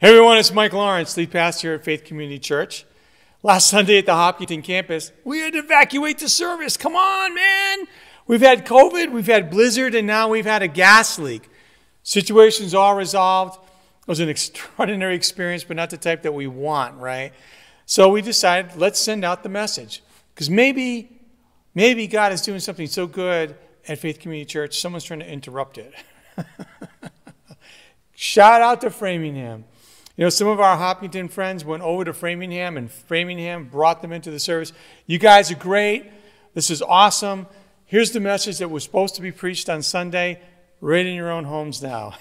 Hey everyone, it's Mike Lawrence, lead pastor at Faith Community Church. Last Sunday at the Hopkinton campus, we had to evacuate the service. Come on, man. We've had COVID, we've had blizzard, and now we've had a gas leak. Situation's all resolved. It was an extraordinary experience, but not the type that we want, right? So we decided, let's send out the message. Because maybe God is doing something so good at Faith Community Church, someone's trying to interrupt it. Shout out to Framingham. You know, some of our Hopkinton friends went over to Framingham, and Framingham brought them into the service. You guys are great. This is awesome. Here's the message that was supposed to be preached on Sunday, right in your own homes now.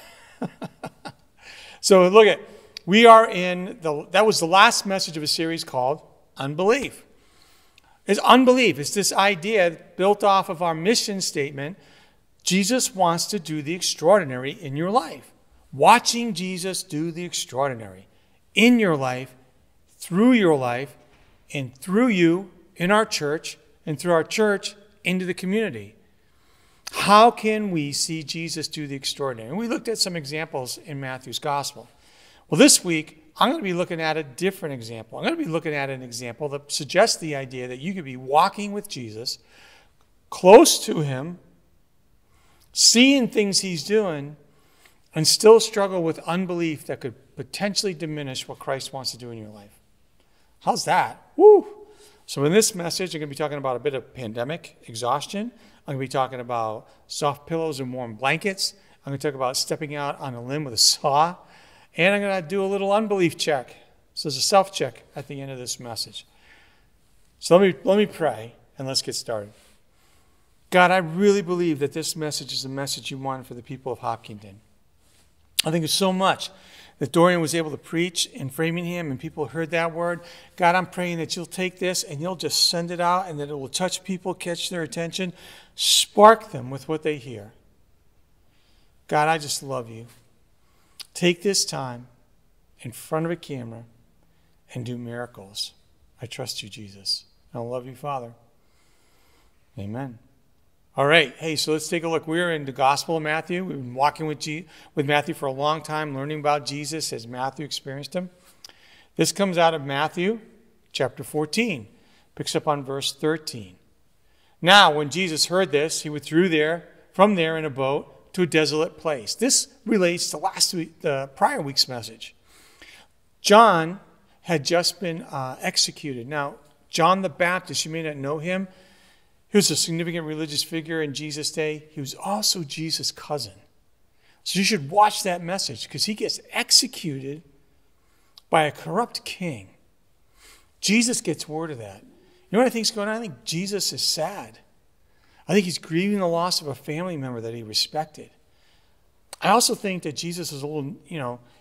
So look at, we are in, that was the last message of a series called Unbelief. It's unbelief. It's this idea built off of our mission statement. Jesus wants to do the extraordinary in your life. Watching Jesus do the extraordinary in your life, and through you in our church, and through our church into the community. How can we see Jesus do the extraordinary? And we looked at some examples in Matthew's gospel. Well, this week, I'm going to be looking at a different example. I'm going to be looking at an example that suggests the idea that you could be walking with Jesus, close to him, seeing things he's doing, and still struggle with unbelief that could potentially diminish what Christ wants to do in your life. How's that? Woo! So in this message, I'm going to be talking about a bit of pandemic exhaustion. I'm going to be talking about soft pillows and warm blankets. I'm going to talk about stepping out on a limb with a saw. And I'm going to do a little unbelief check. So there's a self-check at the end of this message. So let me pray, and let's get started. God, I really believe that this message is the message you want for the people of Hopkinton. I think there's so much that Dorian was able to preach in Framingham and people heard that word. God, I'm praying that you'll take this and you'll just send it out and that it will touch people, catch their attention, spark them with what they hear. God, I just love you. Take this time in front of a camera and do miracles. I trust you, Jesus. I love you, Father. Amen. All right, hey, so let's take a look. We're in the Gospel of Matthew. We've been walking with Matthew for a long time, learning about Jesus as Matthew experienced him. This comes out of Matthew chapter 14, picks up on verse 13. Now, when Jesus heard this, he withdrew from there in a boat to a desolate place. This relates to the prior week's message. John had just been executed. Now, John the Baptist, you may not know him. He was a significant religious figure in Jesus' day. He was also Jesus' cousin. So you should watch that message because he gets executed by a corrupt king. Jesus gets word of that. You know what I think is going on? I think Jesus is sad. I think he's grieving the loss of a family member that he respected. I also think that Jesus is a little,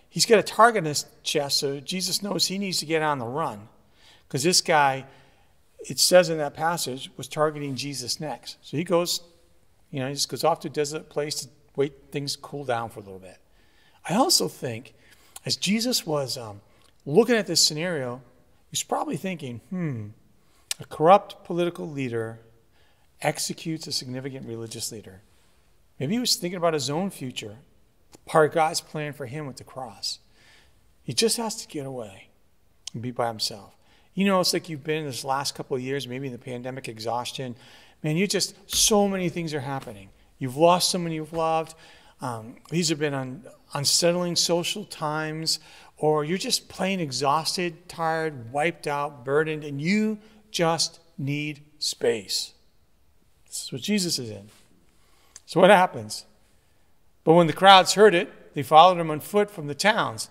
he's got a target on his chest, so Jesus knows he needs to get on the run because this guy, it says in that passage, was targeting Jesus next. So he goes, he just goes off to a desolate place to wait things cool down for a little bit. I also think, as Jesus was looking at this scenario, he's probably thinking, a corrupt political leader executes a significant religious leader. Maybe he was thinking about his own future, part of God's plan for him with the cross. He just has to get away and be by himself. It's like you've been in this last couple of years, maybe in the pandemic exhaustion. Man, so many things are happening. You've lost someone you've loved. These have been unsettling social times, or you're just plain exhausted, tired, wiped out, burdened, and you just need space. This is what Jesus is in. So what happens? But when the crowds heard it, they followed him on foot from the towns.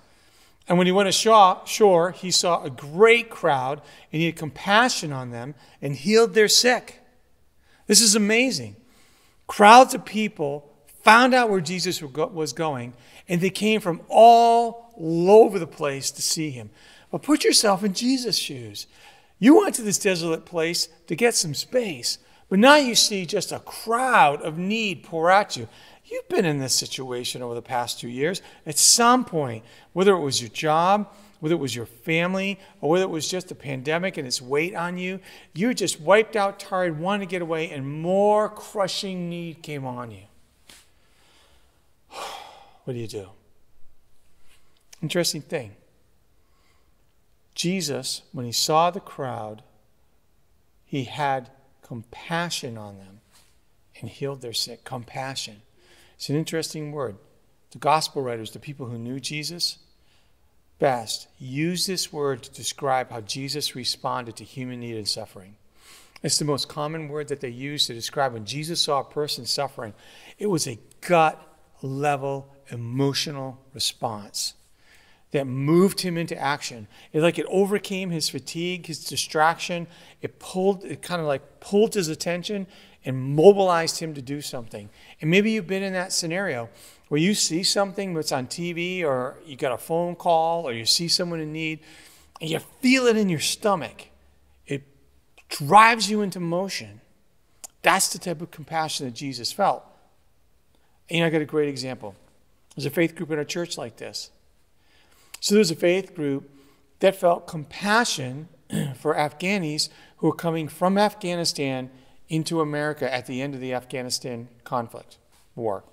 And when he went ashore, he saw a great crowd, and he had compassion on them and healed their sick. This is amazing. Crowds of people found out where Jesus was going, and they came from all over the place to see him. But put yourself in Jesus' shoes. You went to this desolate place to get some space, but now you see just a crowd of need pour at you. You've been in this situation over the past 2 years. At some point, whether it was your job, whether it was your family, or whether it was just a pandemic and its weight on you, you were just wiped out, tired, wanted to get away, and more crushing need came on you. What do you do? Interesting thing. Jesus, when he saw the crowd, he had compassion on them and healed their sick. Compassion. It's an interesting word. The gospel writers, the people who knew Jesus best, use this word to describe how Jesus responded to human need and suffering. It's the most common word that they use to describe when Jesus saw a person suffering. It was a gut-level emotional response that moved him into action. It overcame his fatigue, his distraction. It kind of like pulled his attention and mobilized him to do something. And maybe you've been in that scenario where you see something that's on TV, or you got a phone call, or you see someone in need, and you feel it in your stomach. It drives you into motion. That's the type of compassion that Jesus felt. And I got a great example. There's a faith group in our church like this. So there's a faith group that felt compassion for Afghanis who were coming from Afghanistan into America at the end of the Afghanistan war.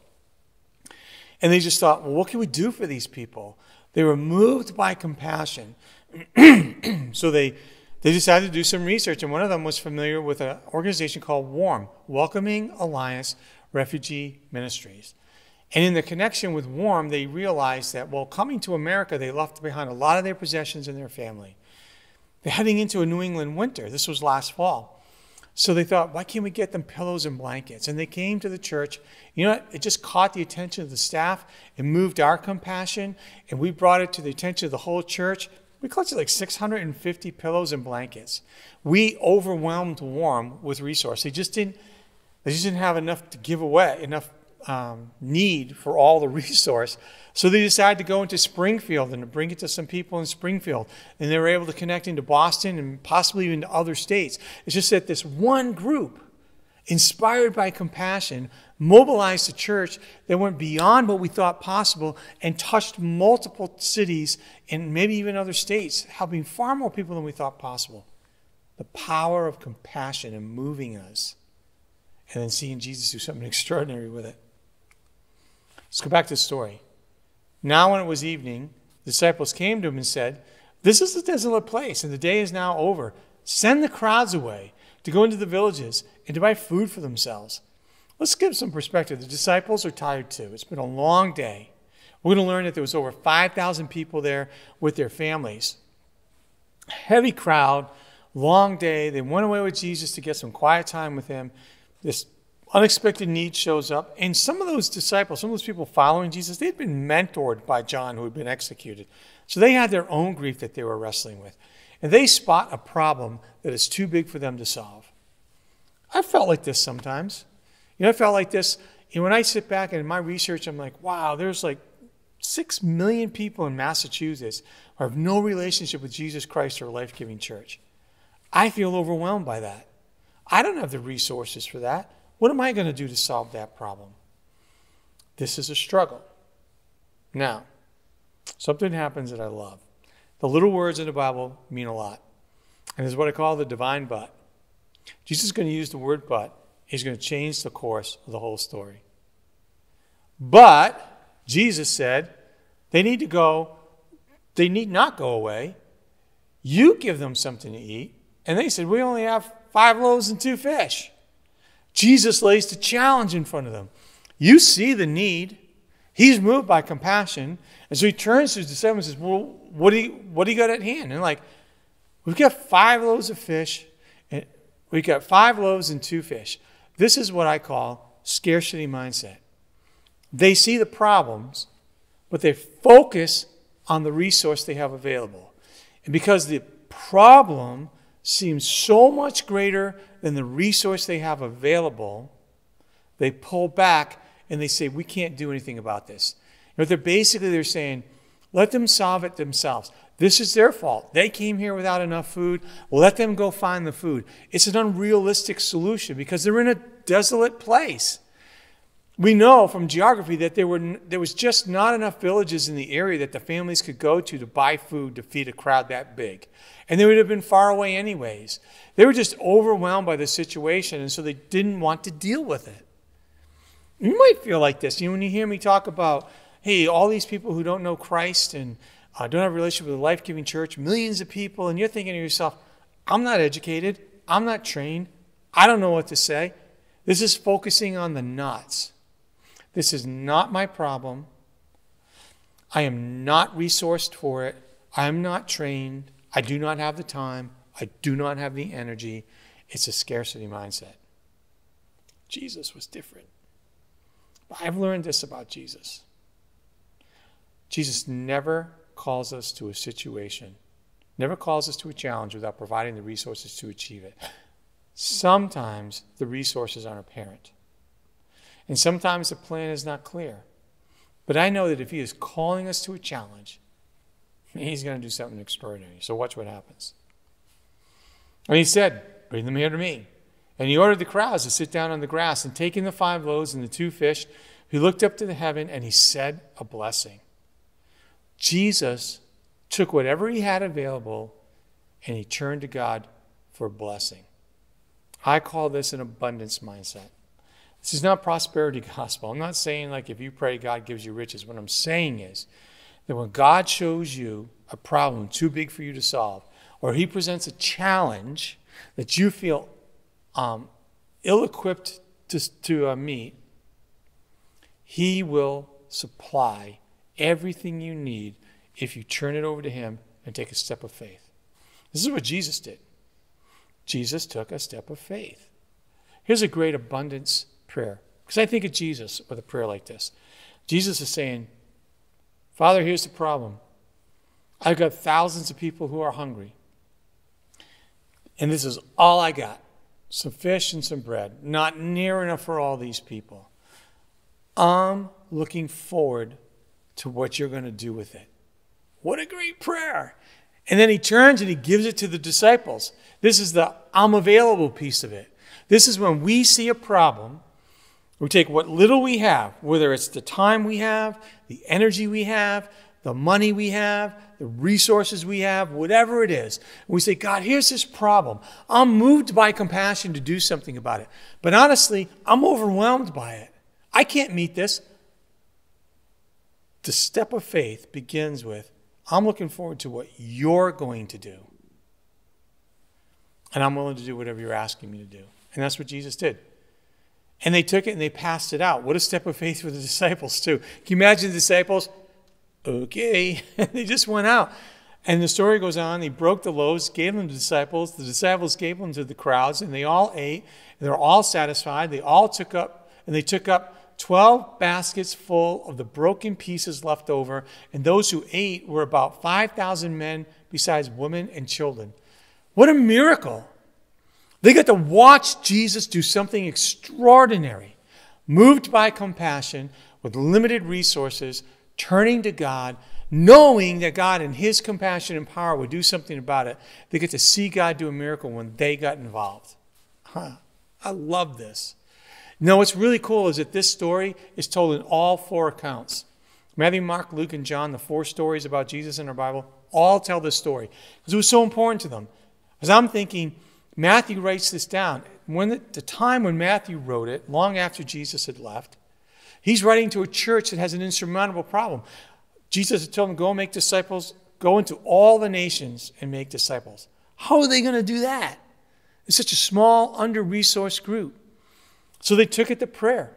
And they just thought, well, what can we do for these people? They were moved by compassion. So they decided to do some research, and one of them was familiar with an organization called WARM, Welcoming Alliance Refugee Ministries. And in the connection with WARM, they realized that, well, coming to America, they left behind a lot of their possessions and their family. They're heading into a New England winter. This was last fall. So they thought, why can't we get them pillows and blankets? And they came to the church. You know what? It just caught the attention of the staff. It moved our compassion, and we brought it to the attention of the whole church. We collected like 650 pillows and blankets. We overwhelmed WARM with resources. They just didn't have enough to give away, enough need for all the resource. So they decided to go into Springfield and to bring it to some people in Springfield. And they were able to connect into Boston and possibly even to other states. It's just that this one group, inspired by compassion, mobilized a church that went beyond what we thought possible and touched multiple cities and maybe even other states, helping far more people than we thought possible. The power of compassion and moving us, and then seeing Jesus do something extraordinary with it. Let's go back to the story. Now when it was evening, the disciples came to him and said, "This is a desolate place, and the day is now over. Send the crowds away to go into the villages and to buy food for themselves." Let's give some perspective. The disciples are tired too. It's been a long day. We're going to learn that there was over 5,000 people there with their families. Heavy crowd, long day. They went away with Jesus to get some quiet time with him. This unexpected need shows up. And some of those disciples, some of those people following Jesus, they'd been mentored by John, who had been executed. So they had their own grief that they were wrestling with. And they spot a problem that is too big for them to solve. I felt like this sometimes. I felt like this. When I sit back and in my research, I'm like, wow, there's like 6 million people in Massachusetts who have no relationship with Jesus Christ or a life-giving church. I feel overwhelmed by that. I don't have the resources for that. What am I going to do to solve that problem? This is a struggle. Now, something happens that I love. The little words in the Bible mean a lot. And it's what I call the divine but. Jesus is going to use the word but. He's going to change the course of the whole story. But Jesus said they need not go away. You give them something to eat. And they said, we only have 5 loaves and 2 fish. Jesus lays the challenge in front of them. You see the need. He's moved by compassion. And so he turns to his disciples and says, well, what do you got at hand? And we've got 5 loaves of fish. And we've got 5 loaves and 2 fish. This is what I call scarcity mindset. They see the problems, but they focus on the resource they have available. And because the problem seems so much greater than the resource they have available, they pull back and they say, we can't do anything about this. But they're saying, let them solve it themselves. This is their fault. They came here without enough food. Let them go find the food. It's an unrealistic solution because they're in a desolate place. We know from geography that there was just not enough villages in the area that the families could go to buy food to feed a crowd that big. And they would have been far away anyways. They were just overwhelmed by the situation, and so they didn't want to deal with it. You might feel like this. When you hear me talk about, hey, all these people who don't know Christ and don't have a relationship with a life-giving church, millions of people, and you're thinking to yourself, I'm not educated, I'm not trained, I don't know what to say. This is focusing on the nots. This is not my problem. I am not resourced for it. I am not trained. I do not have the time. I do not have the energy. It's a scarcity mindset. Jesus was different. I've learned this about Jesus. Jesus never calls us to a situation, never calls us to a challenge without providing the resources to achieve it. Sometimes the resources aren't apparent. And sometimes the plan is not clear. But I know that if he is calling us to a challenge, he's going to do something extraordinary. So watch what happens. And he said, bring them here to me. And he ordered the crowds to sit down on the grass. And taking the 5 loaves and the 2 fish, he looked up to the heaven and he said a blessing. Jesus took whatever he had available and he turned to God for a blessing. I call this an abundance mindset. This is not prosperity gospel. I'm not saying like if you pray, God gives you riches. What I'm saying is that when God shows you a problem too big for you to solve, or he presents a challenge that you feel ill-equipped to meet, he will supply everything you need if you turn it over to him and take a step of faith. This is what Jesus did. Jesus took a step of faith. Here's a great abundance prayer. Because I think of Jesus with a prayer like this. Jesus is saying, Father, here's the problem. I've got thousands of people who are hungry. And this is all I got. Some fish and some bread. Not near enough for all these people. I'm looking forward to what you're going to do with it. What a great prayer. And then he turns and he gives it to the disciples. This is the I'm available piece of it. This is when we see a problem, we take what little we have, whether it's the time we have, the energy we have, the money we have, the resources we have, whatever it is. And we say, God, here's this problem. I'm moved by compassion to do something about it. But honestly, I'm overwhelmed by it. I can't meet this. The step of faith begins with, I'm looking forward to what you're going to do. And I'm willing to do whatever you're asking me to do. And that's what Jesus did. And they took it and they passed it out. What a step of faith for the disciples too. Can you imagine the disciples? Okay. They just went out. And the story goes on. He broke the loaves, gave them to the disciples. The disciples gave them to the crowds. And they all ate. And they're all satisfied. They all took up 12 baskets full of the broken pieces left over, and those who ate were about 5,000 men besides women and children. What a miracle. They got to watch Jesus do something extraordinary, moved by compassion, with limited resources, turning to God, knowing that God in his compassion and power would do something about it. They get to see God do a miracle when they got involved. I love this. No, what's really cool is that this story is told in all 4 accounts. Matthew, Mark, Luke, and John, the 4 stories about Jesus in our Bible, all tell this story. Because it was so important to them. As I'm thinking, Matthew writes this down. The time when Matthew wrote it, long after Jesus had left, he's writing to a church that has an insurmountable problem. Jesus had told them, go and make disciples, go into all the nations and make disciples. How are they going to do that? It's such a small, under-resourced group. So they took it to prayer.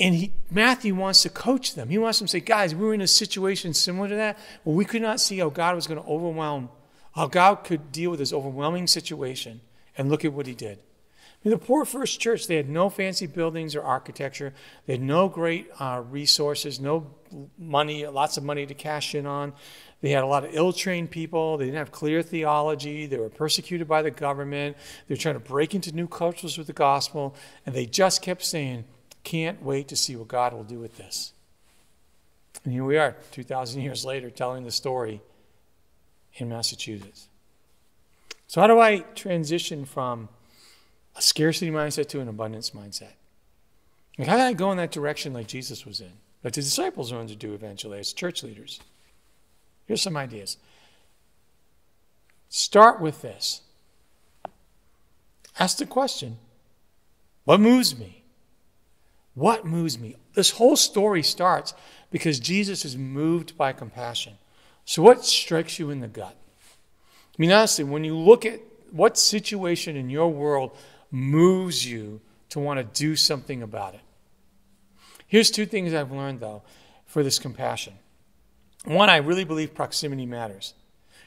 And Matthew wants to coach them. He wants them to say, guys, we were in a situation similar to that where we could not see how God was going to overwhelm, how God could deal with this overwhelming situation. And look at what he did. I mean, the poor first church, they had no fancy buildings or architecture. They had no great resources, no money, lots of money to cash in on. They had a lot of ill-trained people. They didn't have clear theology. They were persecuted by the government. They were trying to break into new cultures with the gospel. And they just kept saying, can't wait to see what God will do with this. And here we are, 2,000 years later, telling the story in Massachusetts. So how do I transition from a scarcity mindset to an abundance mindset? Like, how do I go in that direction like Jesus was in? Like the disciples are going to do eventually as church leaders. Here's some ideas. Start with this. Ask the question, what moves me? What moves me? This whole story starts because Jesus is moved by compassion. So what strikes you in the gut? I mean, honestly, when you look at what situation in your world moves you to want to do something about it. Here's two things I've learned, though, for this compassion. One, I really believe proximity matters.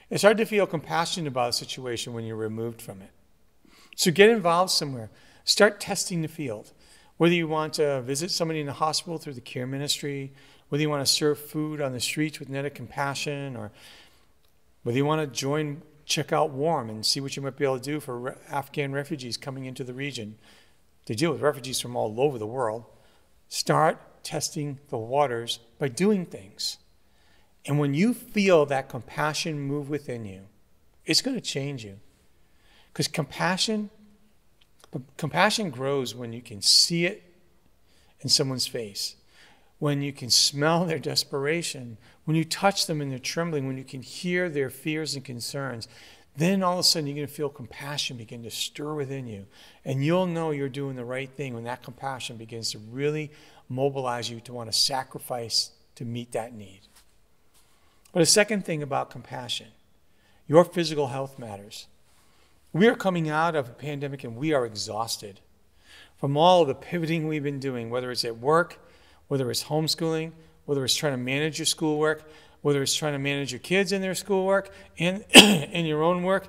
It's hard to feel compassion about a situation when you're removed from it. So get involved somewhere. Start testing the field. Whether you want to visit somebody in the hospital through the care ministry, whether you want to serve food on the streets with Net of Compassion, or whether you want to check out WARM and see what you might be able to do for Afghan refugees coming into the region. They deal with refugees from all over the world. Start testing the waters by doing things. And when you feel that compassion move within you, it's going to change you. Because compassion grows when you can see it in someone's face, when you can smell their desperation, when you touch them and they're trembling, when you can hear their fears and concerns. Then all of a sudden you're going to feel compassion begin to stir within you. And you'll know you're doing the right thing when that compassion begins to really mobilize you to want to sacrifice to meet that need. But a second thing about compassion, your physical health matters. We are coming out of a pandemic and we are exhausted from all of the pivoting we've been doing, whether it's at work, whether it's homeschooling, whether it's trying to manage your schoolwork, whether it's trying to manage your kids in their schoolwork and in your own work,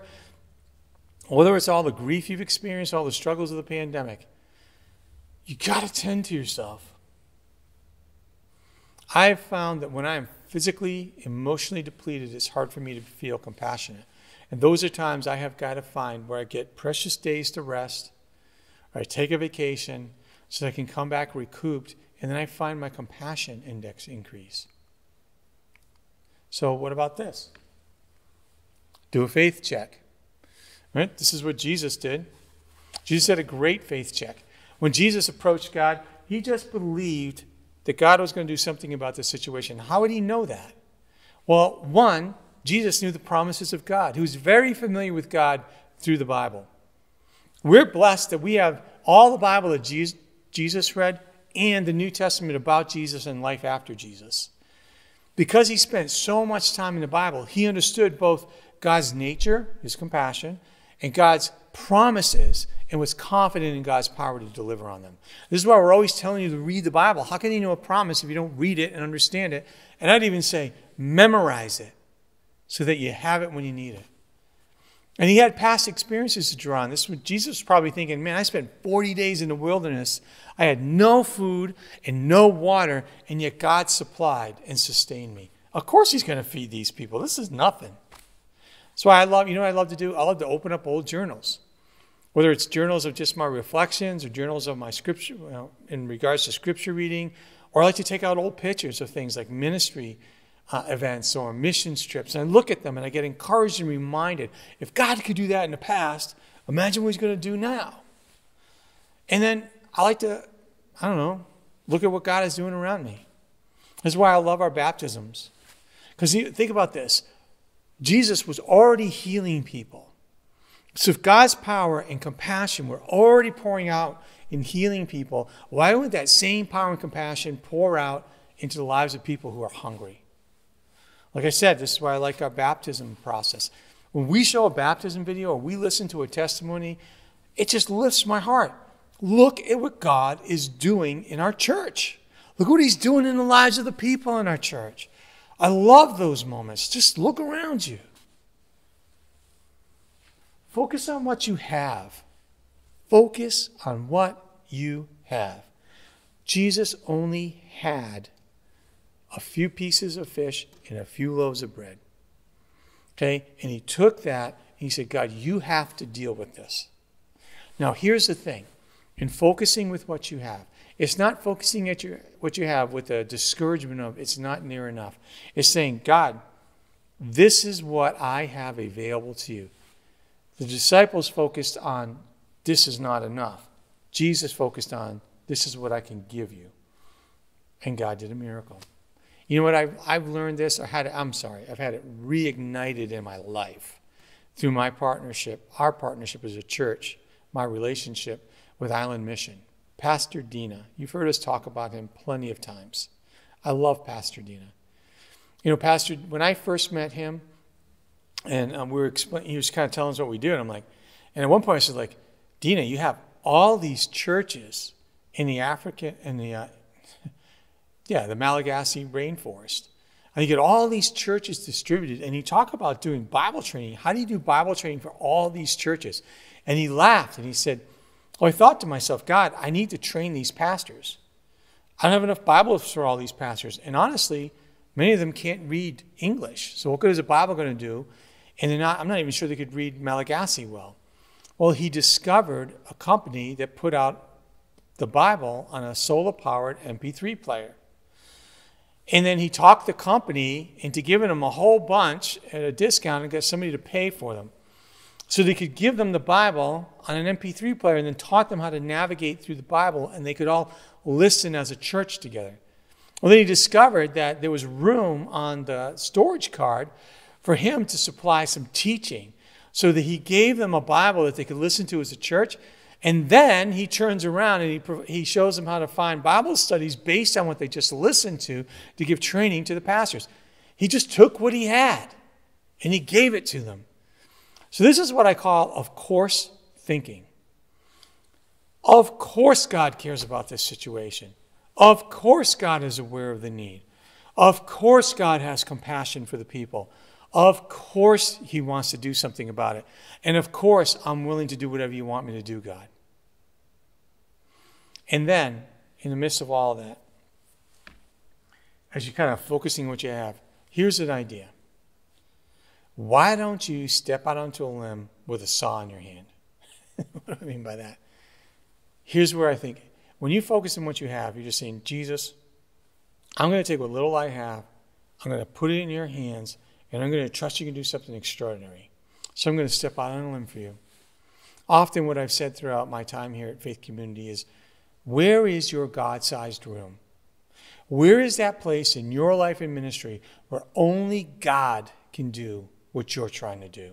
whether it's all the grief you've experienced, all the struggles of the pandemic. You got to tend to yourself. I've found that when I am physically, emotionally depleted, it's hard for me to feel compassionate. And those are times I have got to find where I get precious days to rest, or I take a vacation so that I can come back recouped, and then I find my compassion index increase. So what about this? Do a faith check. Right? This is what Jesus did. Jesus had a great faith check. When Jesus approached God, he just believed that God was going to do something about the situation. How would he know that? Well, one, Jesus knew the promises of God. He was very familiar with God through the Bible. We're blessed that we have all the Bible that Jesus read and the New Testament about Jesus and life after Jesus. Because he spent so much time in the Bible, he understood both God's nature, his compassion, and God's promises, and was confident in God's power to deliver on them. This is why we're always telling you to read the Bible. How can you know a promise if you don't read it and understand it? And I'd even say memorize it so that you have it when you need it. And he had past experiences to draw on. Jesus was probably thinking, man, I spent 40 days in the wilderness. I had no food and no water, and yet God supplied and sustained me. Of course he's going to feed these people. This is nothing. So I love, you know what I love to do? I love to open up old journals. Whether it's journals of just my reflections or journals of my scripture, in regards to scripture reading, or I like to take out old pictures of things like ministry events or mission trips, and I look at them and I get encouraged and reminded, if God could do that in the past, imagine what he's going to do now. And then I like to, look at what God is doing around me. This is why I love our baptisms. Because think about this. Jesus was already healing people. So if God's power and compassion were already pouring out in healing people, why would that same power and compassion pour out into the lives of people who are hungry? Like I said, this is why I like our baptism process. When we show a baptism video or we listen to a testimony, it just lifts my heart. Look at what God is doing in our church. Look what he's doing in the lives of the people in our church. I love those moments. Just look around you. Focus on what you have. Focus on what you have. Jesus only had a few pieces of fish and a few loaves of bread. Okay? And he took that and he said, God, you have to deal with this. Now, here's the thing. In focusing with what you have, it's not focusing at what you have with a discouragement of it's not near enough. It's saying, God, this is what I have available to you. The disciples focused on this is not enough. Jesus focused on this is what I can give you. And God did a miracle. You know what? I've learned this. I've had it reignited in my life through my partnership, our partnership as a church, my relationship with Island Mission. Pastor Dina. You've heard us talk about him plenty of times. I love Pastor Dina. Pastor, when I first met him, and he was kind of telling us what we do, and I'm like, and at one point I said, like, Dina, you have all these churches in the African, in the Malagasy rainforest. And you get all these churches distributed, and you talk about doing Bible training. How do you do Bible training for all these churches? And he laughed, and he said, I thought to myself, God, I need to train these pastors. I don't have enough Bibles for all these pastors. And honestly, many of them can't read English. So what good is a Bible going to do? And I'm not even sure they could read Malagasy well. Well, he discovered a company that put out the Bible on a solar-powered MP3 player. And then he talked the company into giving them a whole bunch at a discount and got somebody to pay for them. So they could give them the Bible on an MP3 player and then taught them how to navigate through the Bible, and they could all listen as a church together. Well, then he discovered that there was room on the storage card for him to supply some teaching, so that he gave them a Bible that they could listen to as a church. And then he turns around and he shows them how to find Bible studies based on what they just listened to give training to the pastors. He just took what he had and he gave it to them. So this is what I call of course thinking. Of course God cares about this situation. Of course God is aware of the need. Of course God has compassion for the people. Of course he wants to do something about it. And of course I'm willing to do whatever you want me to do, God. And then, in the midst of all of that, as you're kind of focusing on what you have, here's an idea. Why don't you step out onto a limb with a saw in your hand? What do I mean by that? Here's where I think, when you focus on what you have, you're just saying, Jesus, I'm going to take what little I have, I'm going to put it in your hands, and I'm going to trust you can do something extraordinary. So I'm going to step out on a limb for you. Often what I've said throughout my time here at Faith Community is, where is your God-sized room? Where is that place in your life and ministry where only God can do what you're trying to do?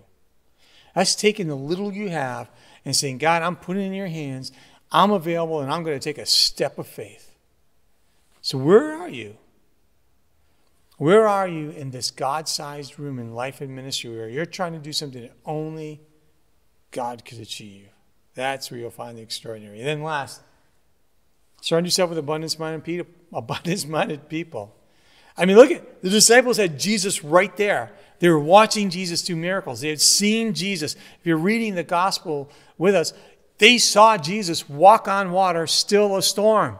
That's taking the little you have and saying, God, I'm putting it in your hands. I'm available, and I'm going to take a step of faith. So where are you? Where are you in this God-sized room in life and ministry where you're trying to do something that only God could achieve? That's where you'll find the extraordinary. And then last, surround yourself with abundance-minded people. I mean, look at the disciples had Jesus right there. They were watching Jesus do miracles. They had seen Jesus. If you're reading the gospel with us, they saw Jesus walk on water, still a storm.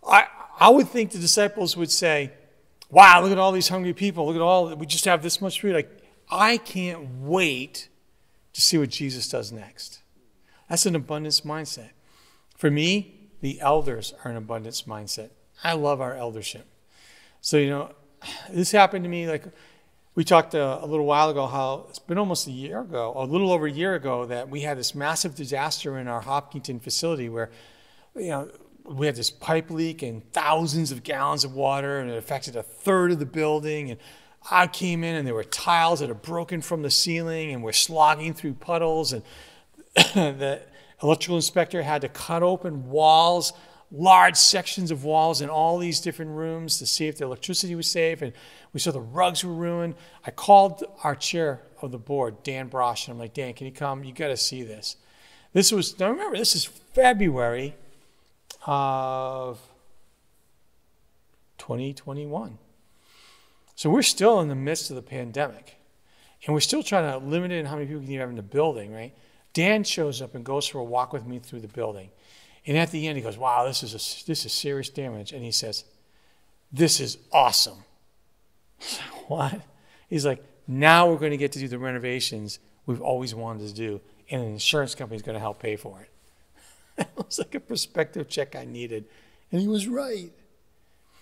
I would think the disciples would say, wow, look at all these hungry people. Look at all, we just have this much food. Like, I can't wait to see what Jesus does next. That's an abundance mindset. For me, the elders are an abundance mindset. I love our eldership. So, this happened to me, like we talked a little while ago, how it's been almost a year ago, a little over a year ago, that we had this massive disaster in our Hopkinton facility where, we had this pipe leak and thousands of gallons of water, and it affected a third of the building. And I came in, and there were tiles that had broken from the ceiling, and we're slogging through puddles. And the electrical inspector had to cut open walls, large sections of walls in all these different rooms to see if the electricity was safe. And we saw the rugs were ruined. I called our chair of the board, Dan Brosh, and I'm like, Dan, can you come? You got to see this. Now remember, this is February of 2021. So we're still in the midst of the pandemic. And we're still trying to limit it in how many people can you have in the building, right? Dan shows up and goes for a walk with me through the building. And at the end, he goes, wow, this is serious damage. And he says, this is awesome. What? He's like, now we're going to get to do the renovations we've always wanted to do. And an insurance company is going to help pay for it. It was like a prospective check I needed. And he was right.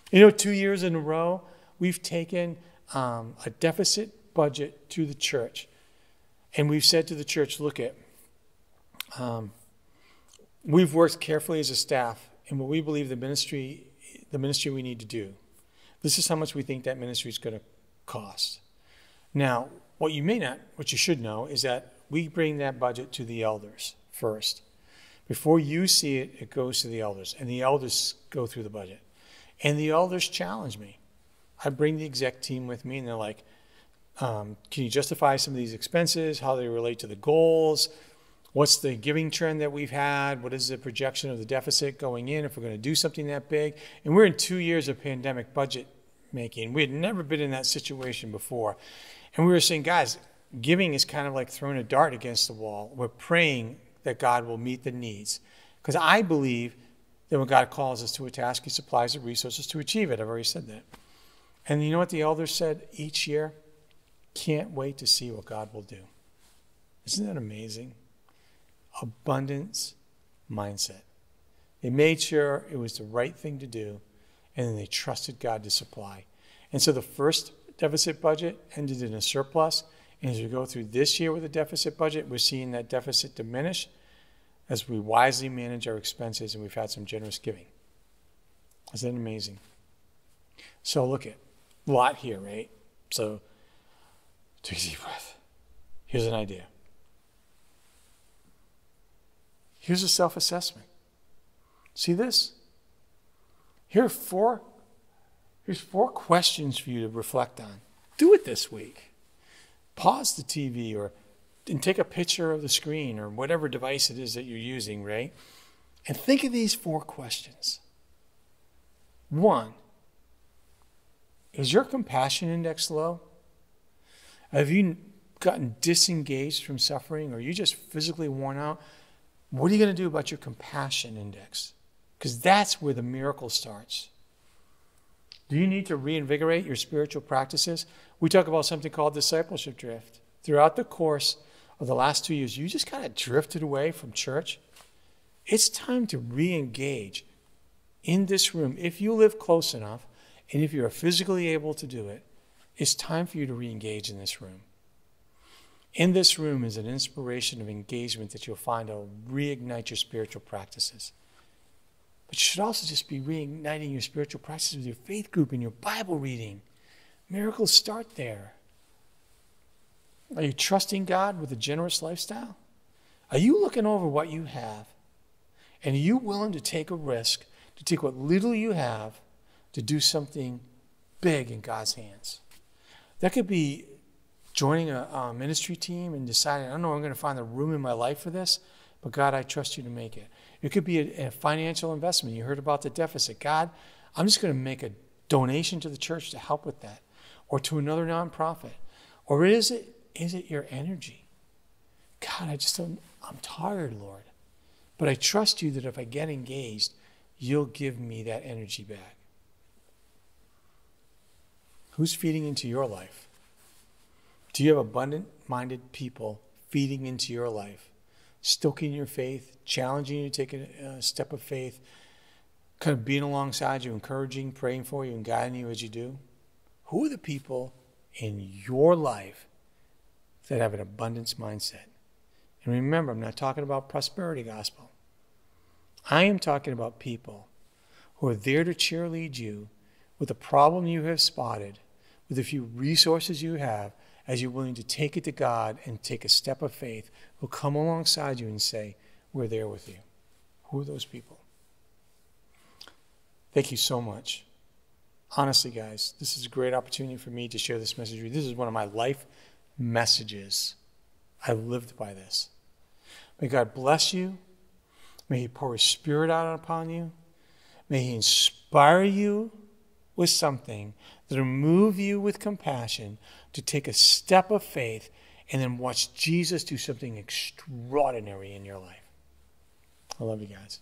2 years in a row, we've taken a deficit budget to the church. And we've said to the church, look at, we've worked carefully as a staff in what we believe the ministry we need to do. This is how much we think that ministry is going to cost. Now, what you should know is that we bring that budget to the elders first. Before you see it, it goes to the elders, and the elders go through the budget. And the elders challenge me. I bring the exec team with me, and they're like, can you justify some of these expenses, how they relate to the goals? What's the giving trend that we've had? What is the projection of the deficit going in if we're going to do something that big? And we're in 2 years of pandemic budget making. We had never been in that situation before. And we were saying, guys, giving is kind of like throwing a dart against the wall. We're praying that God will meet the needs. Because I believe that when God calls us to a task, he supplies the resources to achieve it. I've already said that. And you know what the elders said each year? Can't wait to see what God will do. Isn't that amazing? Abundance mindset. They made sure it was the right thing to do, and then they trusted God to supply. And so the first deficit budget ended in a surplus, and as we go through this year with a deficit budget, we're seeing that deficit diminish as we wisely manage our expenses, and we've had some generous giving. Isn't that amazing? So look at a lot here, right? So take a deep breath. Here's an idea. Here's a self-assessment. See this? Here's four questions for you to reflect on. Do it this week. Pause the TV and take a picture of the screen or whatever device it is that you're using, right? And think of these 4 questions. 1, is your compassion index low? Have you gotten disengaged from suffering, or are you just physically worn out? What are you going to do about your compassion index? Because that's where the miracle starts. Do you need to reinvigorate your spiritual practices? We talk about something called discipleship drift. Throughout the course of the last 2 years, you just kind of drifted away from church. It's time to re-engage in this room. If you live close enough, and if you're physically able to do it, it's time for you to re-engage in this room. In this room is an inspiration of engagement that you'll find will reignite your spiritual practices. But you should also just be reigniting your spiritual practices with your faith group and your Bible reading. Miracles start there. Are you trusting God with a generous lifestyle? Are you looking over what you have? And are you willing to take a risk, to take what little you have, to do something big in God's hands? That could be joining a ministry team and deciding, I don't know, I'm going to find the room in my life for this, but God, I trust you to make it. It could be a financial investment. You heard about the deficit. God, I'm just going to make a donation to the church to help with that, or to another nonprofit. Or is it your energy? God, I'm tired, Lord. But I trust you that if I get engaged, you'll give me that energy back. Who's feeding into your life? Do you have abundant-minded people feeding into your life, stoking your faith, challenging you to take a step of faith, kind of being alongside you, encouraging, praying for you, and guiding you as you do? Who are the people in your life that have an abundance mindset? And remember, I'm not talking about prosperity gospel. I am talking about people who are there to cheerlead you with the problem you have spotted, with the few resources you have, as you're willing to take it to God and take a step of faith, who'll come alongside you and say, we're there with you. Who are those people? Thank you so much. Honestly, guys, this is a great opportunity for me to share this message with you. This is one of my life messages. I lived by this. May God bless you. May he pour his Spirit out upon you. May he inspire you with something that will move you with compassion to take a step of faith and then watch Jesus do something extraordinary in your life. I love you guys.